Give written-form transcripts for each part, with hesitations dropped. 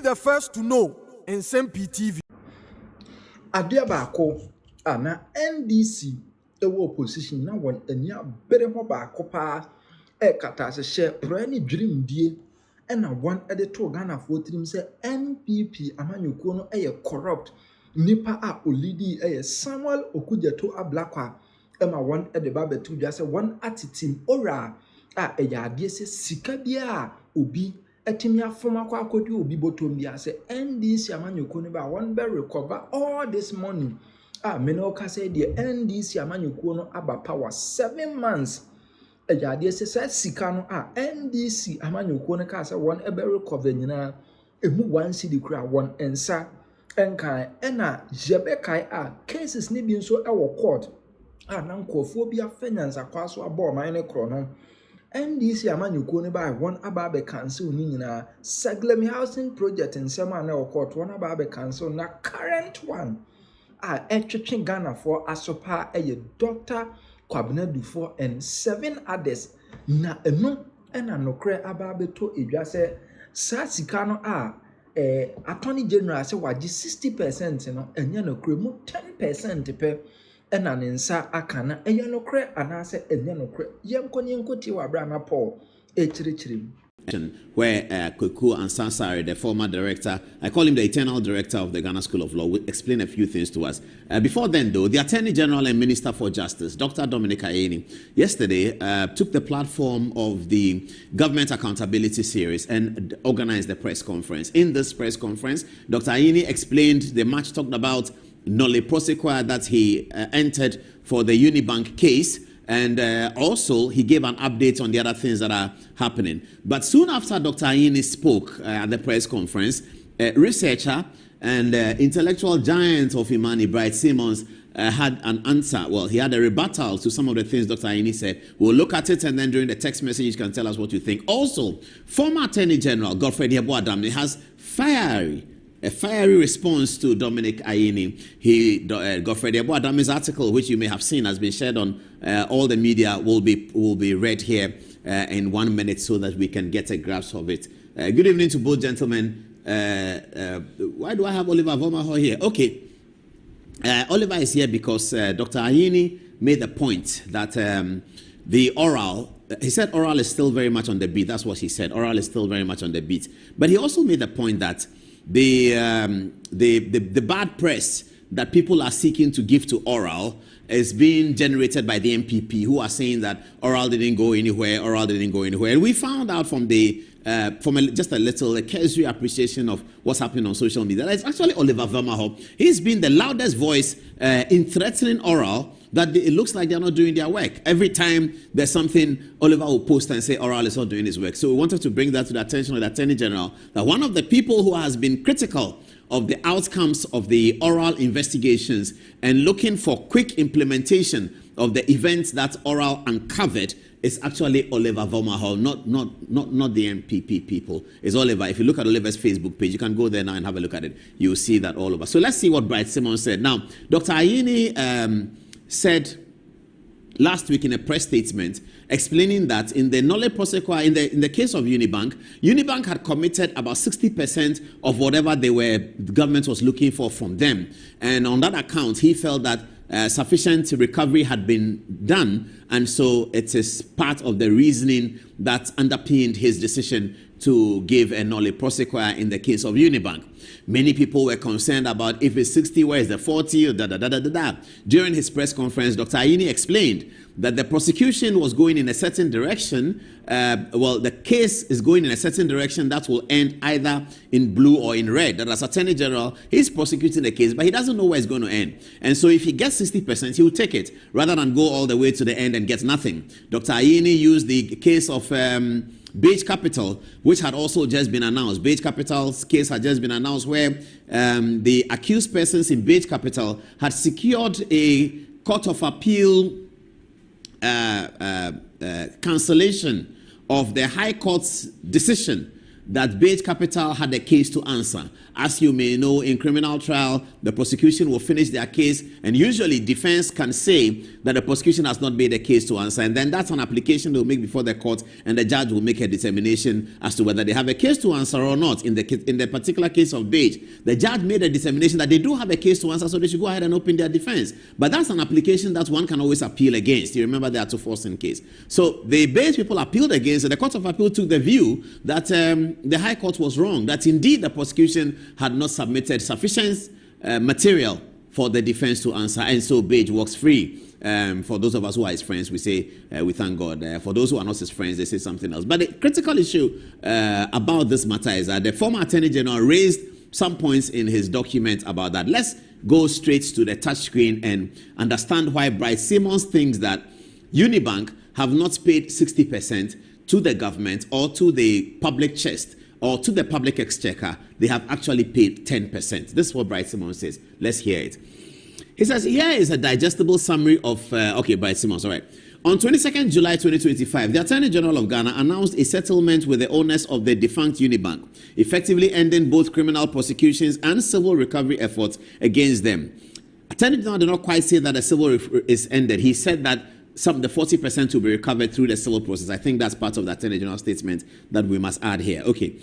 the first to know Nsem-Pii TV. Adia baako ana NDC ewo opposition na won ania bere ho baako pa kata hye prani dwirimdie na won de to Ghana for trim say NPP amanyoko no corrupt nipa a olidi Samuel Okudzeto Ablakwa ma won de ba betu dwa say won atitim ora a ade se sika bia obi etimi afoma kwa akodi obi botom bia say NDC amanyoko no ba won be recover all this money me no ka say the NDC amanyoko no aba power 7 months ade se sika no NDC amanyoko no ka say won be recover nyina emu 1 cedi kura won ensa enkan ena jebekai cases ni bi nso court na nkofo bi afenyansa kwaso abo man ne kro no NDC amanyoko ne ba won aba be cancel ni nyina Saglemi housing project nsema na court won aba be cancel na current one etwetwe Ghana for asopa Dr. Kwabena Dufo and 7 others na eno ena nokre aba beto edwa se sa sika no Attorney General say waji 60% no enya nokre mu 10% pe ena ne nsa aka na enya nokre anase enya nokre yenkoti wa bra na Paul echirichiri where Kweku Ansansari, the former director, I call him the eternal director of the Ghana School of Law, will explain a few things to us. Before then, though, the Attorney General and Minister for Justice, Dr. Dominic Ayeni, yesterday took the platform of the Government Accountability Series and organized the press conference. In this press conference, Dr. Ayeni explained the much talked about nolle prosequi that he entered for the Unibank case. And also, he gave an update on the other things that are happening. But soon after Dr. Ayeni spoke at the press conference, researcher and intellectual giant of Imani, Bright Simmons, had an answer. Well, he had a rebuttal to some of the things Dr. Ayeni said. We'll look at it, and then during the text message, you can tell us what you think. Also, former Attorney General Godfrey Adamni has a fiery response to Dominic Ayeni. Godfrey Adam's article, which you may have seen, has been shared on all the media, will be read here in 1 minute so that we can get a grasp of it. Good evening to both gentlemen. Why do I have Oliver Vomaho here? Okay. Oliver is here because Dr. Ayeni made the point that the oral, he said oral is still very much on the beat. That's what he said. Oral is still very much on the beat. But he also made the point that the bad press that people are seeking to give to oral is being generated by the MPP, who are saying that oral didn't go anywhere, And we found out from just a little cursory appreciation of what's happening on social media that it's actually Oliver Vermaho. He's been the loudest voice in threatening oral that it looks like they're not doing their work. Every time there's something, Oliver will post and say oral is not doing his work. So we wanted to bring that to the attention of the Attorney General, that one of the people who has been critical of the outcomes of the oral investigations and looking for quick implementation of the events that oral uncovered is actually Oliver Vomaho, not the MPP people. It's Oliver. If you look at Oliver's Facebook page, you can go there now and have a look at it. You'll see that all over. So let's see what Bright Simmons said. Now, Dr. Ayeni said last week in a press statement explaining that in the nolle prosequi, in the case of Unibank had committed about 60% of whatever the government was looking for from them. And on that account, he felt that sufficient recovery had been done, and so it is part of the reasoning that underpinned his decision to give a nolle prosequi in the case of Unibank. Many people were concerned about if it's 60, where is the 40, During his press conference, Dr. Ayeni explained that the prosecution was going in a certain direction. The case is going in a certain direction that will end either in blue or in red. That as Attorney General, he's prosecuting the case, but he doesn't know where it's going to end. And so if he gets 60%, he will take it, rather than go all the way to the end and get nothing. Dr. Ayeni used the case of Beige Capital, which had also just been announced. Beige Capital's case had just been announced, where the accused persons in Beige Capital had secured a Court of Appeal cancellation of the High Court's decision that Beige Capital had a case to answer. As you may know, in criminal trial, the prosecution will finish their case, and usually defense can say that the prosecution has not made a case to answer, and then that's an application they'll make before the court, and the judge will make a determination as to whether they have a case to answer or not. In the particular case of Beige, the judge made a determination that they do have a case to answer, so they should go ahead and open their defense. But that's an application that one can always appeal against. You remember they are to forcing case. So the Beige people appealed against, and the Court of Appeal took the view that the High Court was wrong, that indeed the prosecution had not submitted sufficient material for the defense to answer, and so Beige walks free. For those of us who are his friends, we say we thank God. For those who are not his friends, they say something else. But the critical issue about this matter is that the former Attorney General raised some points in his document about that. Let's go straight to the touchscreen and understand why Bright Simmons thinks that Unibank have not paid 60% to the government or to the public chest or to the public exchequer. They have actually paid 10%. This is what Bright Simmons says. Let's hear it. He says, here is a digestible summary of, Bright Simmons, all right. On 22nd July 2025, the Attorney General of Ghana announced a settlement with the owners of the defunct Unibank, effectively ending both criminal prosecutions and civil recovery efforts against them. Attorney General did not quite say that the civil is ended. He said that the 40% will be recovered through the civil process. I think that's part of the Attorney General statement that we must add here. Okay.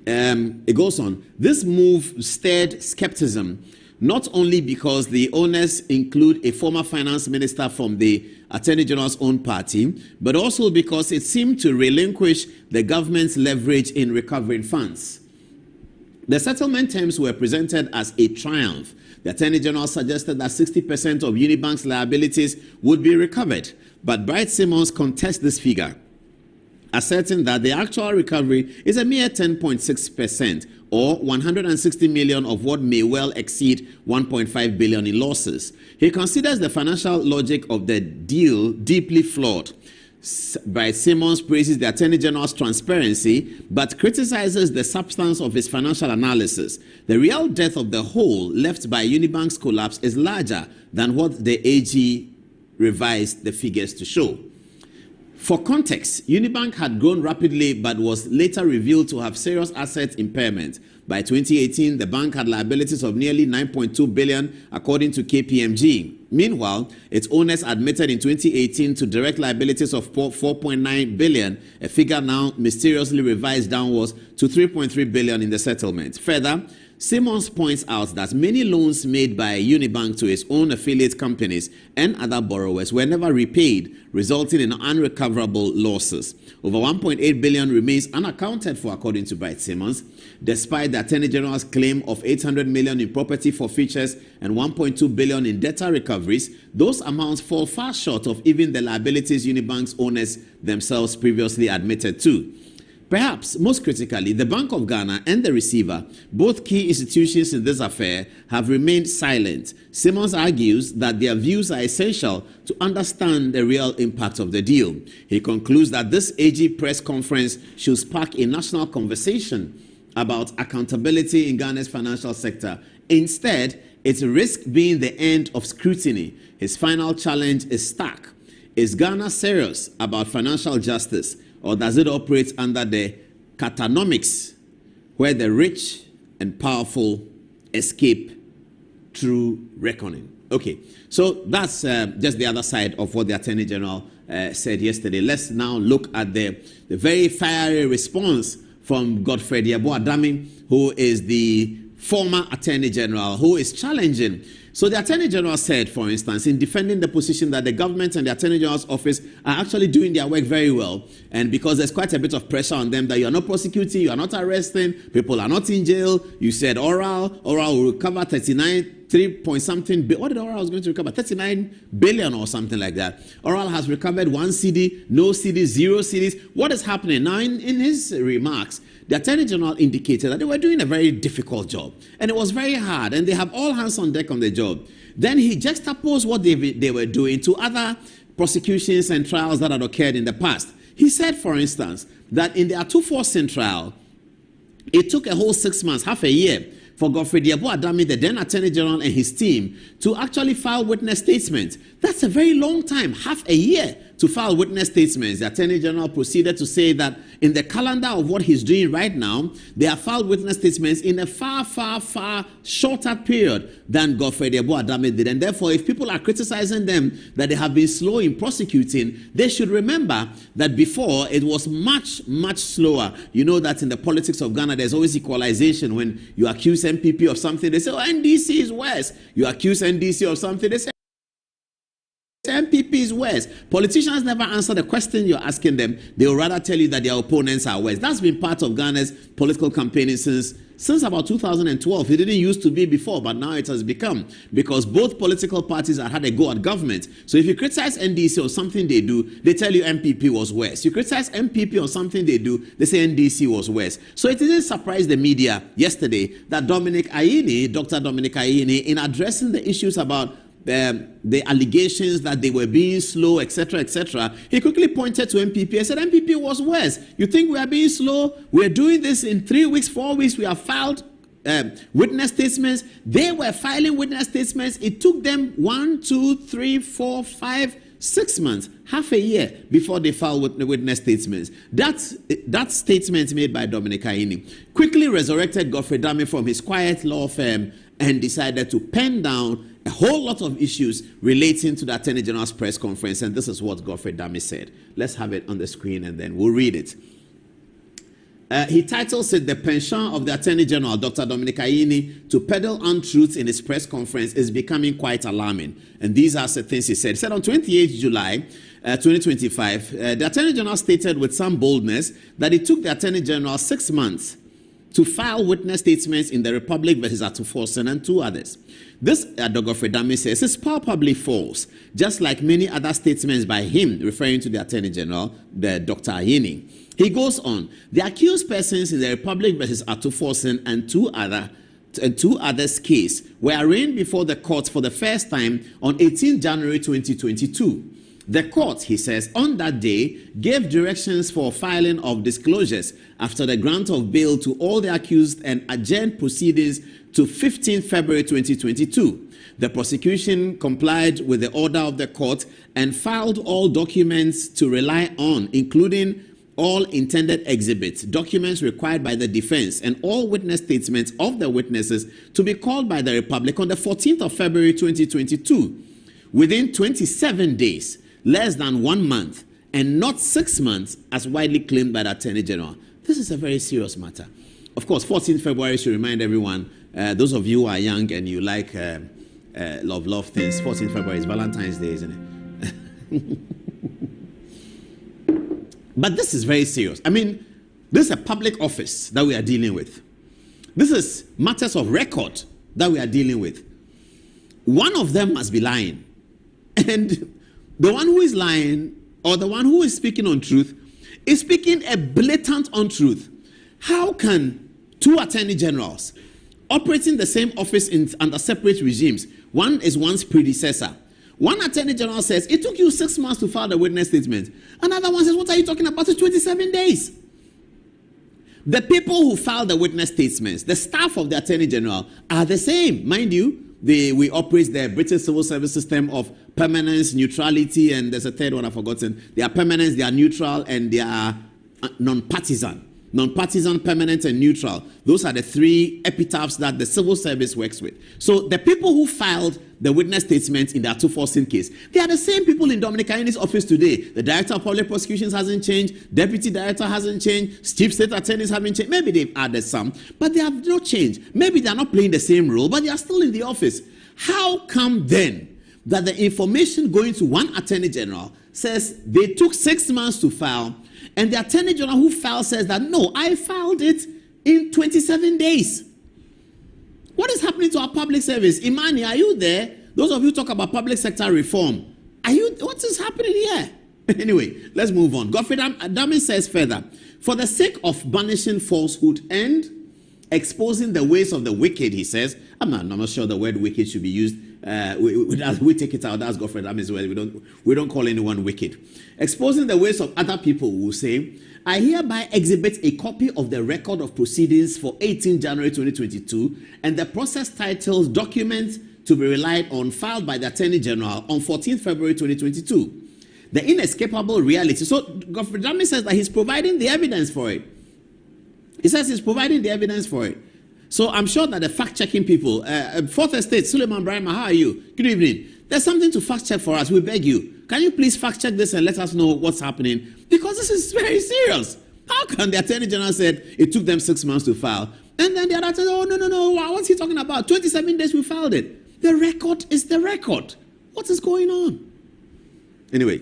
It goes on. This move stirred skepticism, not only because the owners include a former finance minister from the Attorney General's own party, but also because it seemed to relinquish the government's leverage in recovering funds. The settlement terms were presented as a triumph. The Attorney General suggested that 60% of Unibank's liabilities would be recovered, but Bright Simmons contests this figure, asserting that the actual recovery is a mere 10.6%, or 160 million of what may well exceed 1.5 billion in losses. He considers the financial logic of the deal deeply flawed. Bright Simmons praises the Attorney General's transparency, but criticizes the substance of his financial analysis. The real death of the hole left by Unibank's collapse is larger than what the AG revised the figures to show. For context, Unibank had grown rapidly but was later revealed to have serious asset impairment. By 2018, the bank had liabilities of nearly 9.2 billion, according to KPMG. Meanwhile, its owners admitted in 2018 to direct liabilities of 4.9 billion, a figure now mysteriously revised downwards to 3.3 billion in the settlement. Further, Simmons points out that many loans made by Unibank to its own affiliate companies and other borrowers were never repaid, resulting in unrecoverable losses. Over 1.8 billion remains unaccounted for, according to Bright Simmons. Despite the Attorney General's claim of 800 million in property forfeitures and 1.2 billion in debtor recoveries, those amounts fall far short of even the liabilities Unibank's owners themselves previously admitted to. Perhaps most critically, the Bank of Ghana and the receiver, both key institutions in this affair, have remained silent. Simmons argues that their views are essential to understand the real impact of the deal. He concludes that this AG press conference should spark a national conversation about accountability in Ghana's financial sector. Instead, it risks being the end of scrutiny. His final challenge is stark. Is Ghana serious about financial justice? Or does it operate under the catanomics, where the rich and powerful escape through reckoning? Okay, so that's just the other side of what the Attorney General said yesterday. Let's now look at the very fiery response from Godfrey Yeboah-Dame, who is the former Attorney General, who is challenging. So the Attorney General said, for instance, in defending the position that the government and the Attorney General's office are actually doing their work very well, and because there's quite a bit of pressure on them that you are not prosecuting, you are not arresting, people are not in jail. You said Oral will recover 3-point-something. What did Oral was going to recover? 39 billion or something like that. Oral has recovered 1 CD, no CD, 0 CDs. What is happening now? In his remarks, the Attorney General indicated that they were doing a very difficult job, and it was very hard, and they have all hands on deck on the job. Then he juxtaposed what they were doing to other prosecutions and trials that had occurred in the past. He said, for instance, that in the Atu-Forson trial, it took a whole 6 months, half a year, for Godfrey Yeboah-Dame, the then Attorney General, and his team to actually file witness statements. That's a very long time, half a year, to file witness statements. The Attorney General proceeded to say that in the calendar of what he's doing right now, they have filed witness statements in a far, far, far shorter period than Godfrey Adame did. And therefore, if people are criticizing them that they have been slow in prosecuting, they should remember that before it was much, much slower. You know that in the politics of Ghana, there's always equalization. When you accuse MPP of something, they say, oh, NDC is worse. You accuse NDC of something, they say, MPP is worse. Politicians never answer the question you're asking them. They will rather tell you that their opponents are worse. That's been part of Ghana's political campaigning since about 2012. It didn't used to be before, but now it has become, because both political parties have had a go at government. So if you criticize NDC on something they do, they tell you MPP was worse. You criticize MPP on something they do, they say NDC was worse. So it didn't surprise the media yesterday that Dr. Dominic Ayine, in addressing the issues about the allegations that they were being slow, etc., he quickly pointed to MPP and said MPP was worse. You think we are being slow? We are doing this in 3 weeks, 4 weeks. We have filed witness statements. They were filing witness statements. It took them 1, 2, 3, 4, 5, 6 months, half a year before they filed witness statements. That statement made by Dominic Ayine quickly resurrected Godfrey Adame from his quiet law firm and decided to pen down a whole lot of issues relating to the Attorney General's press conference, and this is what Godfrey Adame said. Let's have it on the screen and then we'll read it. He titles it, "The penchant of the Attorney General, Dr. Dominic Ayine, to peddle untruths in his press conference is becoming quite alarming." And these are the things he said. He said on 28 July 2025, the Attorney General stated with some boldness that it took the Attorney General 6 months to file witness statements in the Republic versus Atuforsen and 2 others. This, Godfrey Adame says, is palpably false, just like many other statements by him, referring to the Attorney General, Dr. Ayine. He goes on, the accused persons in the Republic versus Atuforsen and two others case were arraigned before the court for the first time on 18 January 2022. The court, he says, on that day gave directions for filing of disclosures after the grant of bail to all the accused and adjourned proceedings to 15 February 2022. The prosecution complied with the order of the court and filed all documents to rely on, including all intended exhibits, documents required by the defense, and all witness statements of the witnesses to be called by the Republic on the 14th of February 2022. Within 27 days, less than 1 month, and not 6 months, as widely claimed by the Attorney General. This is a very serious matter. Of course, 14th February should remind everyone, those of you who are young and you like love things, 14th February is Valentine's Day, isn't it? But this is very serious. I mean, this is a public office that we are dealing with. This is matters of record that we are dealing with. One of them must be lying. And the one who is lying, or the one who is speaking untruth, is speaking a blatant untruth. How can 2 attorney generals operating the same office under separate regimes, one is one's predecessor, one attorney general says, it took you 6 months to file the witness statement. Another one says, what are you talking about? It's 27 days. The people who filed the witness statements, the staff of the attorney general, are the same. Mind you, we operate the British civil service system of permanence, neutrality, and there's a third one I've forgotten. They are permanence, they are neutral, and they are non-partisan. Non-partisan, permanent, and neutral. Those are the 3 epitaphs that the civil service works with. So the people who filed the witness statements in the Atuforsen case, they are the same people in Dominic Ayine's office today. The Director of Public Prosecutions hasn't changed. Deputy Director hasn't changed. Chief State Attorneys haven't changed. Maybe they've added some, but they have not changed. Maybe they are not playing the same role, but they are still in the office. How come then that the information going to one Attorney General says they took 6 months to file, and the Attorney General who filed says that, no, I filed it in 27 days. What is happening to our public service? Imani, are you there? Those of you talk about public sector reform. What is happening here? Anyway, let's move on. Godfrey Adame says further, for the sake of banishing falsehood and exposing the ways of the wicked, he says, I'm not sure the word wicked should be used. We take it out. That's Godfrey Adame's word. We don't call anyone wicked. Exposing the ways of other people, will say, I hereby exhibit a copy of the record of proceedings for 18 January 2022 and the process titles documents to be relied on filed by the Attorney General on 14 February 2022. the inescapable reality. So Godfrey Dami says that he's providing the evidence for it. He says he's providing the evidence for it. So I'm sure that the fact-checking people, Fourth Estate, Suleiman Brahima, how are you? Good evening. There's something to fact-check for us. We beg you. Can you please fact-check this and let us know what's happening? Because this is very serious. How can the Attorney General said it took them 6 months to file? And then the other said, oh, no, what's he talking about? 27 days we filed it. The record is the record. What is going on? Anyway,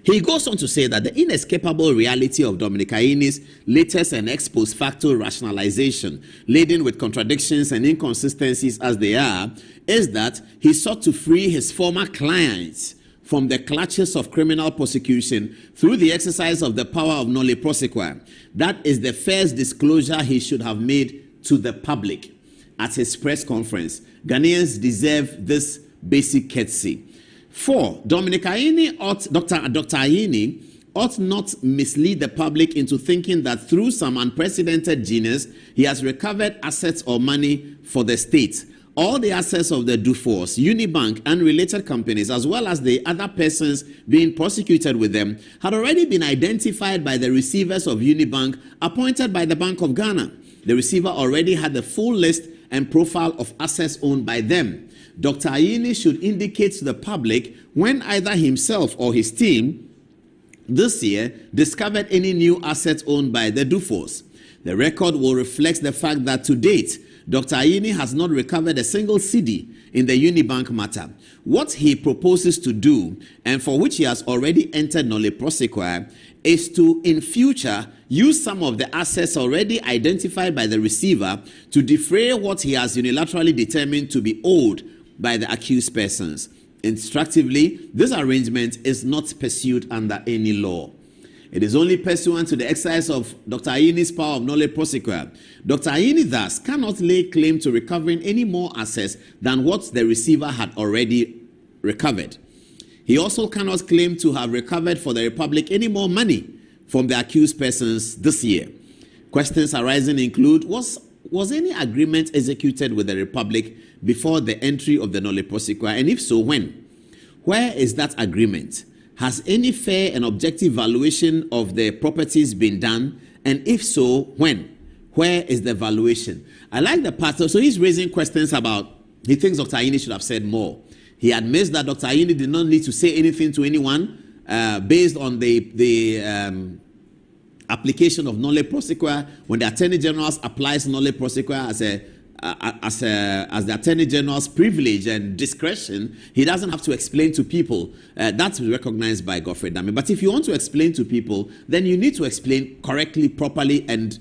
he goes on to say that the inescapable reality of Dominic Ayene's latest and ex post facto rationalization, laden with contradictions and inconsistencies as they are, is that he sought to free his former clients from the clutches of criminal prosecution through the exercise of the power of nolle prosequi. That is the first disclosure he should have made to the public at his press conference. Ghanaians deserve this basic courtesy. 4. Dominic Ayine Dr. Ayine ought not mislead the public into thinking that through some unprecedented genius, he has recovered assets or money for the state. All the assets of the Dufours, Unibank, and related companies, as well as the other persons being prosecuted with them, had already been identified by the receivers of Unibank appointed by the Bank of Ghana. The receiver already had the full list and profile of assets owned by them. Dr. Ayine should indicate to the public when either himself or his team this year discovered any new assets owned by the Dufours. The record will reflect the fact that to date, Dr. Ayine has not recovered a single cedi in the Unibank matter. What he proposes to do, and for which he has already entered nolle prosequi, is to, in future, use some of the assets already identified by the receiver to defray what he has unilaterally determined to be owed by the accused persons. Instructively, this arrangement is not pursued under any law. It is only pursuant to the exercise of Dr. Ayene's power of nolle prosequi. Dr. Ayine thus cannot lay claim to recovering any more assets than what the receiver had already recovered. He also cannot claim to have recovered for the Republic any more money from the accused persons this year. Questions arising include, was any agreement executed with the Republic before the entry of the nolle prosequi, and if so, when? Where is that agreement? Has any fair and objective valuation of the properties been done? And if so, when? Where is the valuation? I like the part. So he's raising questions about, he thinks Dr. Ayine should have said more. He admits that Dr. Ayine did not need to say anything to anyone based on the application of nolle prosequi. When the Attorney General applies nolle prosequi as the Attorney General's privilege and discretion, he doesn't have to explain to people. That's recognized by Godfrey Dami. But if you want to explain to people, then you need to explain correctly, properly, and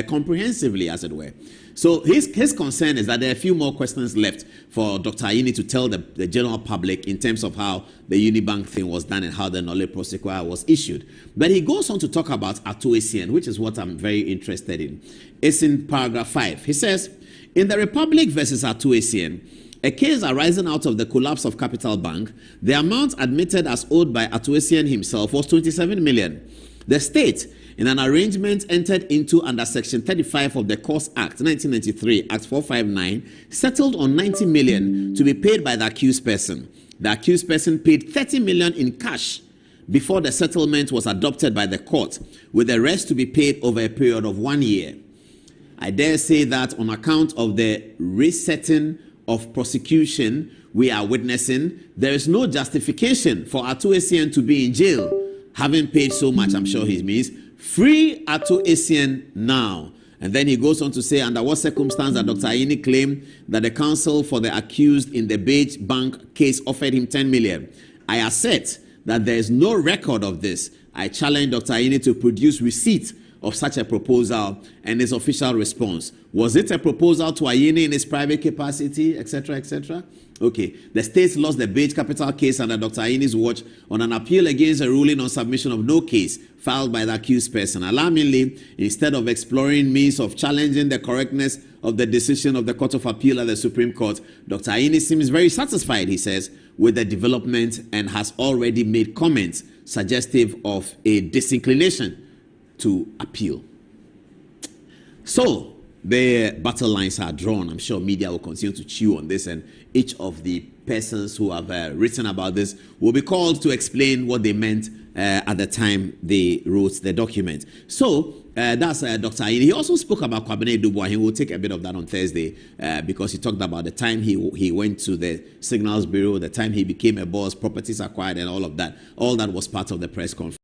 comprehensively, as it were. So his concern is that there are a few more questions left for Dr. Ayine to tell the general public in terms of how the Unibank thing was done and how the nolle prosequi was issued. But he goes on to talk about Atuesian, which is what I'm very interested in. It's in paragraph 5. He says, in the Republic versus Atuesian, a case arising out of the collapse of Capital Bank, the amount admitted as owed by Atuesian himself was 27 million. The state, in an arrangement entered into under Section 35 of the Courts Act 1993, Act 459, settled on 90 million to be paid by the accused person. The accused person paid 30 million in cash before the settlement was adopted by the court, with the rest to be paid over a period of 1 year. I dare say that on account of the resetting of prosecution we are witnessing, there is no justification for Atuesian to be in jail, having paid so much. I'm sure he means free Atuesian now. And then he goes on to say, under what circumstance that Dr. Ayine claimed that the counsel for the accused in the Beige Bank case offered him 10 million. I assert that there is no record of this. I challenge Dr. Ayine to produce receipt of such a proposal and his official response. Was it a proposal to Ayine in his private capacity, etc., etc.? Okay, the state lost the Beige Capital case under Dr. Ayene's watch on an appeal against a ruling on submission of no case filed by the accused person. Alarmingly, instead of exploring means of challenging the correctness of the decision of the Court of Appeal at the Supreme Court, Dr. Ayine seems very satisfied, he says, with the development and has already made comments suggestive of a disinclination to appeal. So, the battle lines are drawn. I'm sure media will continue to chew on this, and each of the persons who have written about this will be called to explain what they meant at the time they wrote the document. So that's Dr. Ayin. He also spoke about Kwabena Dubois. He will take a bit of that on Thursday because he talked about the time he went to the Signals Bureau, the time he became a boss, properties acquired, and all of that. All that was part of the press conference.